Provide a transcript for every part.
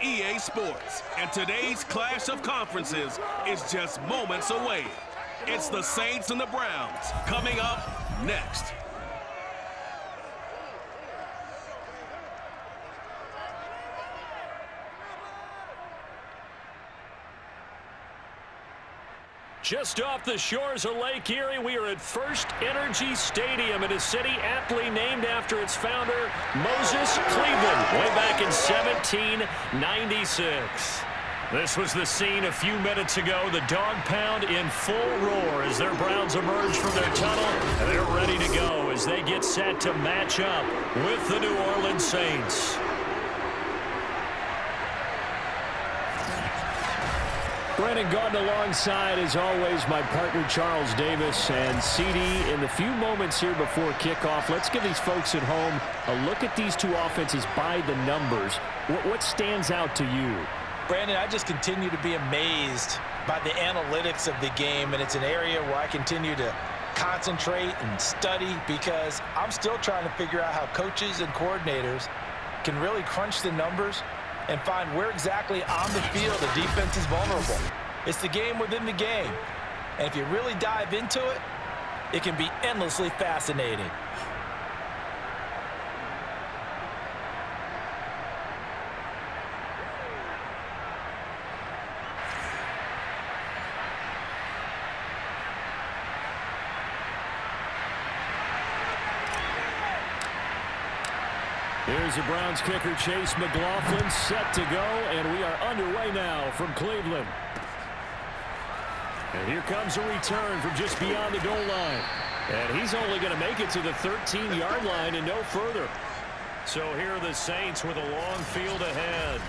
EA Sports, and today's clash of conferences is just moments away. It's the Saints and the Browns coming up next. Just off the shores of Lake Erie, we are at First Energy Stadium in a city aptly named after its founder, Moses Cleveland, way back in 1796. This was the scene a few minutes ago. The dog pound in full roar as their Browns emerge from their tunnel. And they're ready to go as they get set to match up with the New Orleans Saints. Brandon Gaudin alongside, as always, my partner Charles Davis. And CD, in the few moments here before kickoff, let's give these folks at home a look at these two offenses by the numbers. What stands out to you? Brandon, I just continue to be amazed by the analytics of the game, and it's an area where I continue to concentrate and study because I'm still trying to figure out how coaches and coordinators can really crunch the numbers and find where exactly on the field the defense is vulnerable. It's the game within the game. And if you really dive into it, it can be endlessly fascinating. Here's the Browns kicker, Chase McLaughlin, set to go, and we are underway now from Cleveland. And here comes a return from just beyond the goal line. And he's only going to make it to the 13-yard line and no further. So here are the Saints with a long field ahead.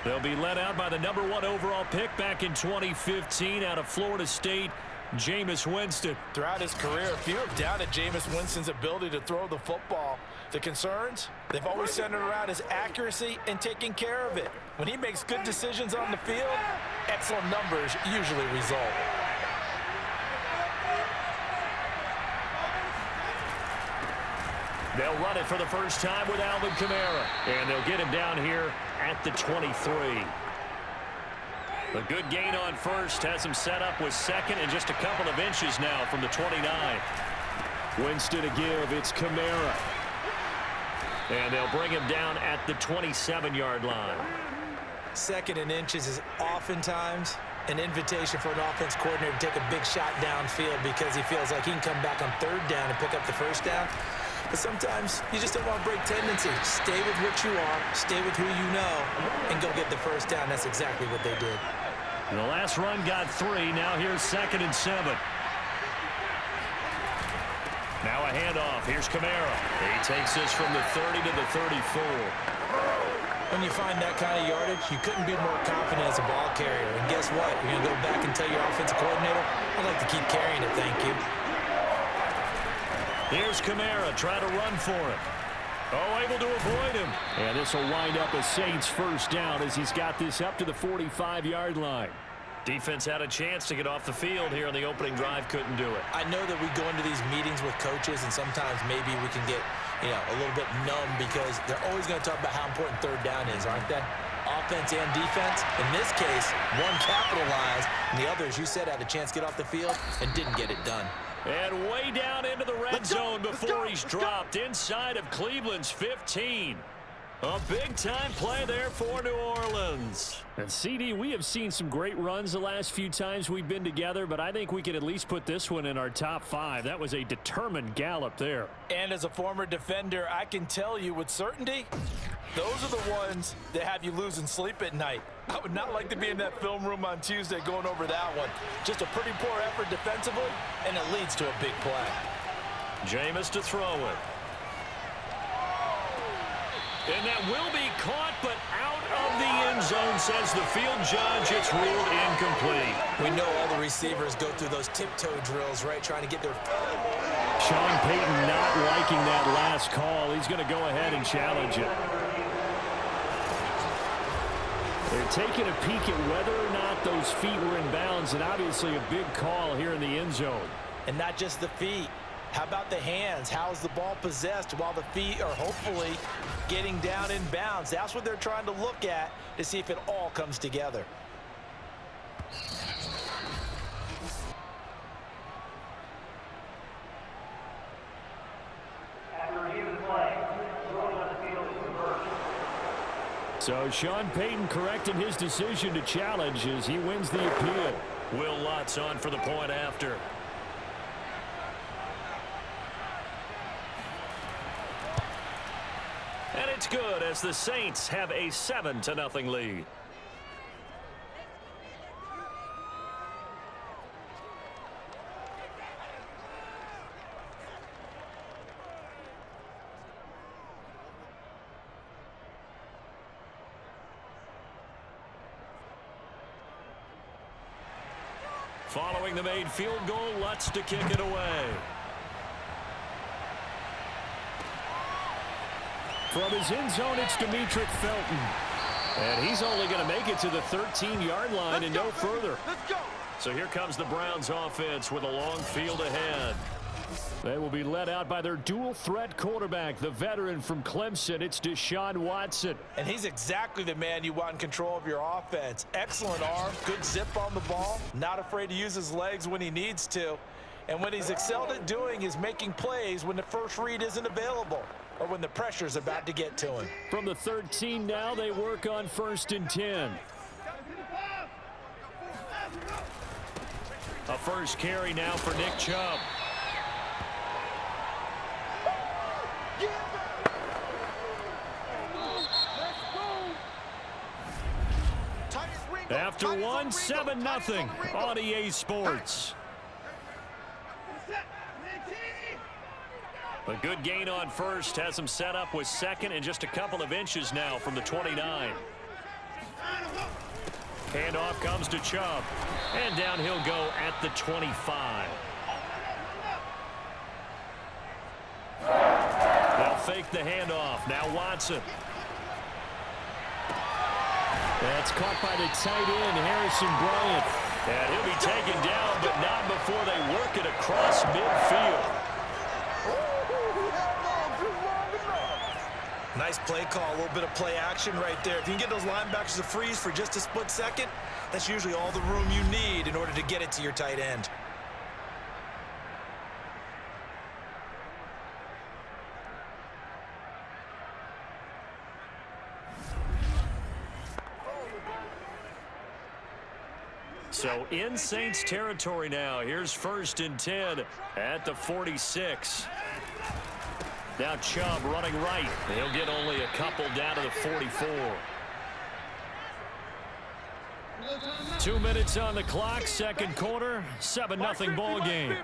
They'll be led out by the #1 overall pick back in 2015 out of Florida State, Jameis Winston. Throughout his career, few have doubted Jameis Winston's ability to throw the football. The concerns, they've always centered around his accuracy and taking care of it. When he makes good decisions on the field, excellent numbers usually result. They'll run it for the first time with Alvin Kamara. And they'll get him down here at the 23. A good gain on first has him set up with second and just a couple of inches now from the 29. Winston to give. It's Kamara. And they'll bring him down at the 27-yard line. Second and inches is oftentimes an invitation for an offense coordinator to take a big shot downfield because he feels like he can come back on third down and pick up the first down. But sometimes you just don't want to break tendency. Stay with what you are, stay with who you know, and go get the first down. That's exactly what they did. The last run got 3. Now here's 2nd and 7. Now a handoff. Here's Kamara. He takes this from the 30 to the 34. When you find that kind of yardage, you couldn't be more confident as a ball carrier. And guess what? You're going to go back and tell your offensive coordinator, I'd like to keep carrying it, thank you. Here's Kamara trying to run for it. Oh, able to avoid him. And this will wind up a Saints first down as he's got this up to the 45-yard line. Defense had a chance to get off the field here in the opening drive, couldn't do it. I know that we go into these meetings with coaches, and sometimes maybe we can get, a little bit numb because they're always going to talk about how important third down is, aren't they? Offense and defense. In this case, one capitalized, and the other, as you said, had a chance to get off the field and didn't get it done. And way down into the red zone before he's dropped inside of Cleveland's 15. A big-time play there for New Orleans. And, CD, we have seen some great runs the last few times we've been together, but I think we can at least put this one in our top 5. That was a determined gallop there. And as a former defender, I can tell you with certainty, those are the ones that have you losing sleep at night. I would not like to be in that film room on Tuesday going over that one. Just a pretty poor effort defensively, and it leads to a big play. Jameis to throw it. And that will be caught, but out of the end zone, says the field judge. It's ruled incomplete. We know all the receivers go through those tiptoe drills, right, trying to get their... Sean Payton not liking that last call. He's going to go ahead and challenge it. They're taking a peek at whether or not those feet were in bounds, and obviously a big call here in the end zone. And not just the feet. How about the hands? How's the ball possessed while the feet are hopefully getting down in bounds? That's what they're trying to look at to see if it all comes together. So Sean Payton correcting his decision to challenge as he wins the appeal. Will Lutz on for the point after. And it's good as the Saints have a 7-0 lead. Following the made field goal, Lutz to kick it away. From his end zone, it's Demetric Felton. And he's only going to make it to the 13-yard line and no further. Let's go. So here comes the Browns offense with a long field ahead. They will be led out by their dual-threat quarterback, the veteran from Clemson. It's Deshaun Watson. And he's exactly the man you want in control of your offense. Excellent arm, good zip on the ball, not afraid to use his legs when he needs to. And what he's excelled at doing is making plays when the first read isn't available or when the pressure's about to get to him. From the 13 now, they work on 1st and 10. A first carry now for Nick Chubb. After one, 7-0 on EA Sports. A good gain on first has him set up with second and just a couple of inches now from the 29. Handoff comes to Chubb. And down he'll go at the 25. They'll fake the handoff. Now Watson. That's caught by the tight end, Harrison Bryant. And he'll be taken down, but not before they work it across midfield. Nice play call, a little bit of play action right there. If you can get those linebackers to freeze for just a split second, that's usually all the room you need in order to get it to your tight end. So in Saints territory now. Here's 1st and 10 at the 46. Now Chubb running right. He'll get only a couple down to the 44. 2 minutes on the clock, second quarter, 7-0 ball game.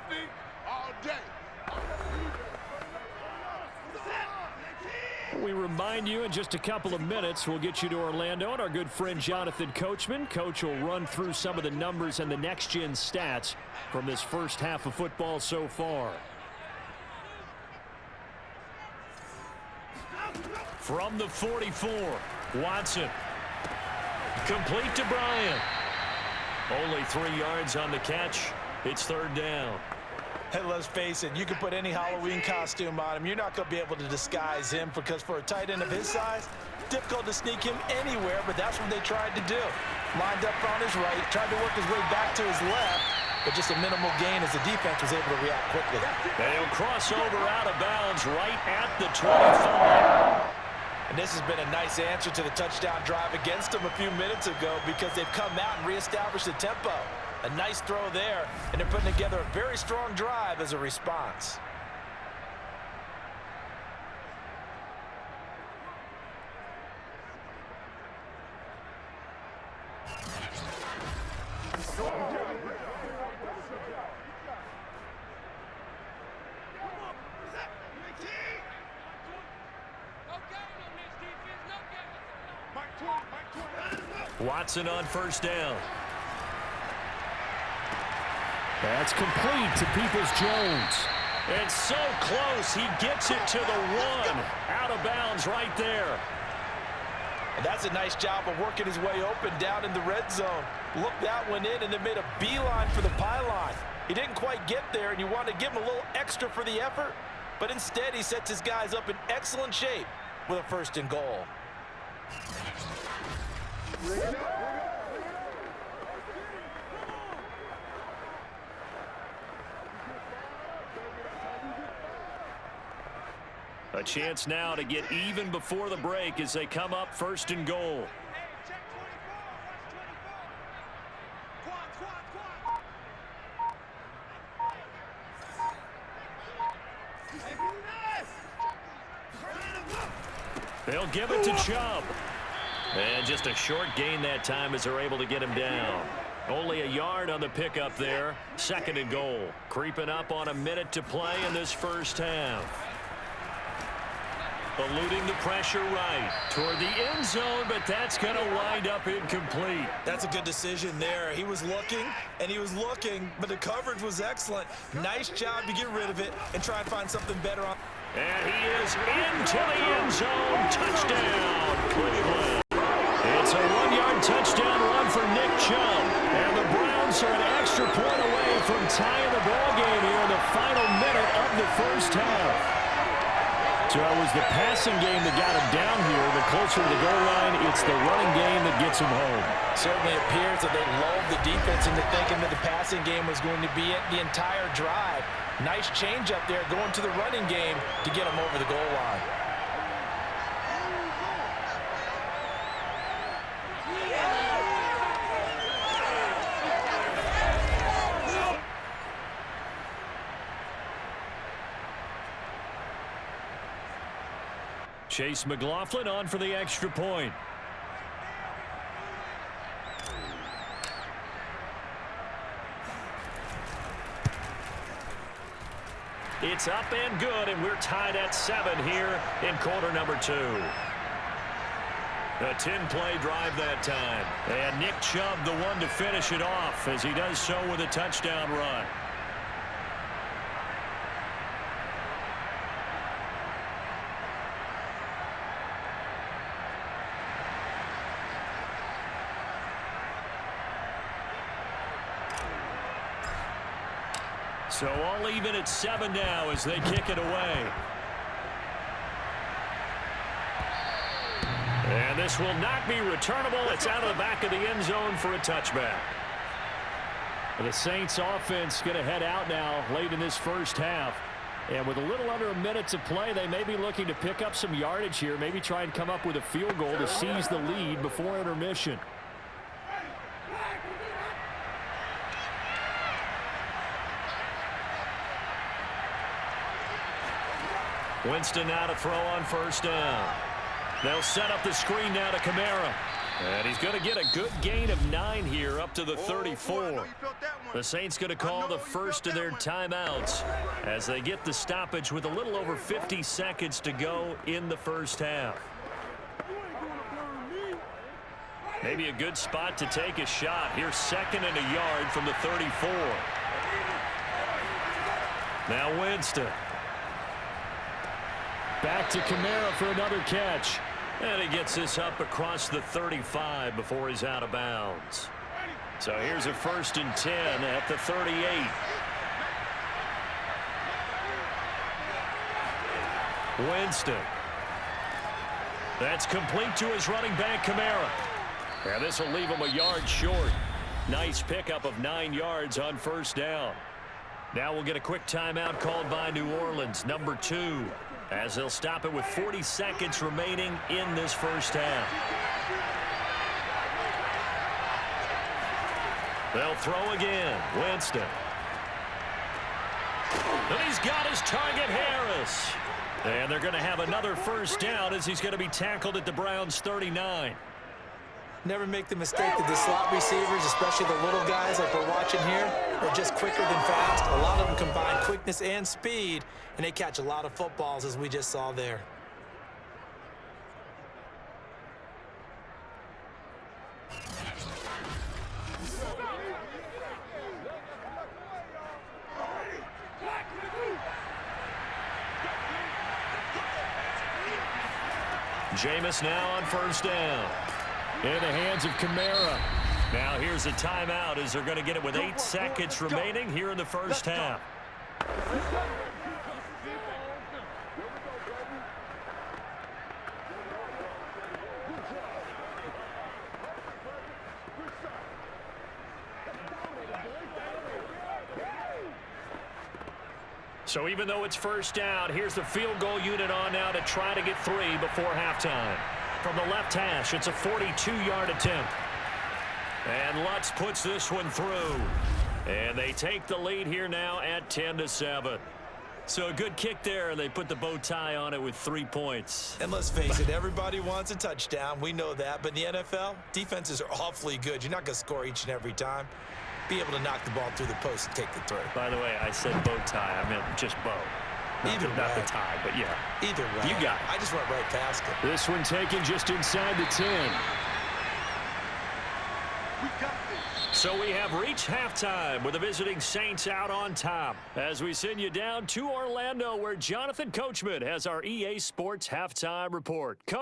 We remind you in just a couple of minutes, we'll get you to Orlando and our good friend Jonathan Coachman. Coach will run through some of the numbers and the next-gen stats from this first half of football so far. From the 44, Watson. Complete to Bryant. Only 3 yards on the catch. It's 3rd down. Hey, let's face it, you can put any Halloween costume on him. You're not going to be able to disguise him because for a tight end of his size, difficult to sneak him anywhere, but that's what they tried to do. Lined up on his right, tried to work his way back to his left, but just a minimal gain as the defense was able to react quickly. They'll cross over out of bounds right at the 25. And this has been a nice answer to the touchdown drive against them a few minutes ago because they've come out and reestablished the tempo. A nice throw there, and they're putting together a very strong drive as a response. Watson on 1st down. That's complete to Peoples-Jones. And so close, he gets it to the 1. Out of bounds right there. And that's a nice job of working his way open down in the red zone. Looked that one in and then made a beeline for the pylon. He didn't quite get there, and you want to give him a little extra for the effort, but instead he sets his guys up in excellent shape with a 1st and goal. A chance now to get even before the break as they come up 1st and goal. They'll give it to Chubb. And just a short gain that time as they're able to get him down. Only a yard on the pickup there. 2nd and goal. Creeping up on a minute to play in this first half. Eluding the pressure right toward the end zone, but that's going to wind up incomplete. That's a good decision there. He was looking, and he was looking, but the coverage was excellent. Nice job to get rid of it and try and find something better on. And he is into the end zone. Touchdown, Cleveland. It's a 1-yard touchdown run for Nick Chubb. And the Browns are an extra point away from tying the ball game here in the final minute of the first half. So it was the passing game that got him down here. The closer to the goal line, it's the running game that gets him home. Certainly appears that they lulled the defense into thinking that the passing game was going to be it the entire drive. Nice change up there going to the running game to get him over the goal line. Chase McLaughlin on for the extra point. It's up and good, and we're tied at 7 here in quarter number 2. A 10-play drive that time. And Nick Chubb the one to finish it off as he does so with a touchdown run. So all even at 7 now as they kick it away. And this will not be returnable. It's out of the back of the end zone for a touchback. The Saints offense going to head out now late in this first half. And with a little under a minute to play, they may be looking to pick up some yardage here. Maybe try and come up with a field goal to seize the lead before intermission. Winston now to throw on first down. They'll set up the screen now to Kamara. And he's going to get a good gain of 9 here up to the 34. The Saints going to call the first of their timeouts as they get the stoppage with a little over 50 seconds to go in the first half. Maybe a good spot to take a shot. Here's 2nd and a yard from the 34. Now Winston. Back to Kamara for another catch. And he gets this up across the 35 before he's out of bounds. So here's a 1st and 10 at the 38. Winston. That's complete to his running back, Kamara. And this will leave him a yard short. Nice pickup of 9 yards on first down. Now we'll get a quick timeout called by New Orleans, number 2. As they'll stop it with 40 seconds remaining in this first half. They'll throw again. Winston. And he's got his target, Harris. And they're going to have another first down as he's going to be tackled at the Browns' 39. Never make the mistake that the slot receivers, especially the little guys like we're watching here, are just quicker than fast. A lot of them combine quickness and speed, and they catch a lot of footballs, as we just saw there. Jameis now on first down. In the hands of Kamara. Now here's a timeout as they're going to get it with 8 seconds remaining here in the first half. So even though it's first down, here's the field goal unit on now to try to get 3 before halftime. From the left hash, it's a 42-yard attempt. And Lutz puts this one through. And they take the lead here now at 10-7. So a good kick there, and they put the bow tie on it with 3 points. And let's face it, everybody wants a touchdown. We know that. But in the NFL, defenses are awfully good. You're not going to score each and every time. Be able to knock the ball through the post and take the throw. By the way, I said bow tie. I meant just bow. Not the tie, but yeah. Either way. You got it. I just went right past it. This one taken just inside the 10. So we have reached halftime with the visiting Saints out on top as we send you down to Orlando where Jonathan Coachman has our EA Sports halftime report. Coach.